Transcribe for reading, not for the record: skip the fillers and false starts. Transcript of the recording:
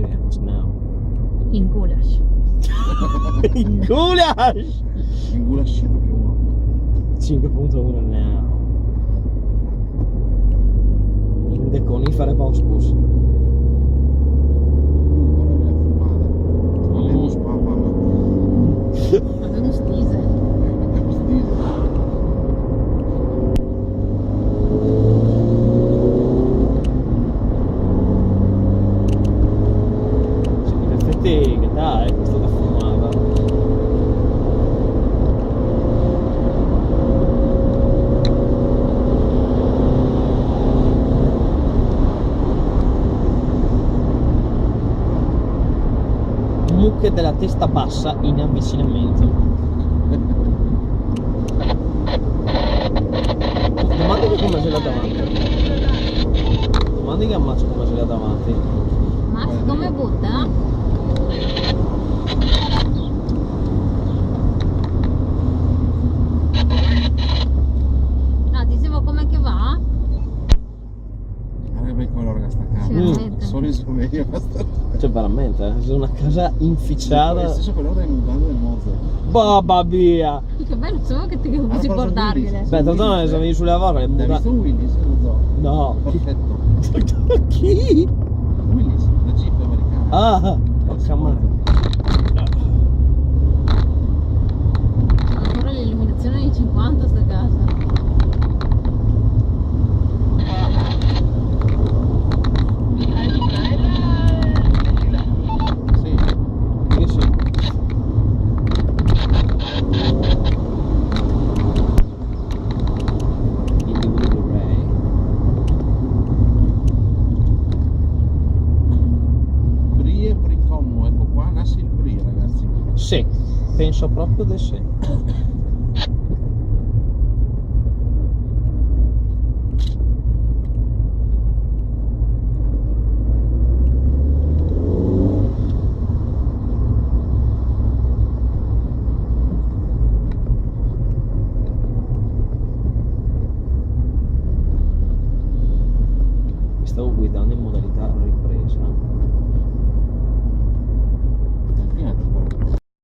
grams now. In goulash. In goulash! In goulash 5+1. 5.1 now. In the conifere Bosporus. Guarda la fumata. Abbiamo spappa, ma... Abbiamo stise. Abbiamo stile. In effetti, che dai, questo da fumata. Mucche della testa bassa in avvicinamento. Domani che come ce l'ha davanti. Domani che ammazzo come ce l'ha davanti. Max come butta? No, dicevo com'è che va? Guarda che bel colore che sta casa. Sì, veramente. Solo in Slovenia basta. Cioè veramente, è una casa È inficiata. lo stesso colore del mutande del Monza. Babba via! Che bello, so che ti vuoi preso portargliele. Willis. Beh, tanto non siamo venuti sulle lavoro, le Hai muta. visto Willis? Lo zoo. No. Perfetto. Chi? Willis, la Jeep americana. Ah, porca madre. Ancora l'illuminazione di 50 sta casa. Sì. Io sì. Individual Ray. Brie Pricommo, ecco qua nasce il Brie, ragazzi. Sì, penso proprio di sì. Mi stavo guidando in modalità ripresa.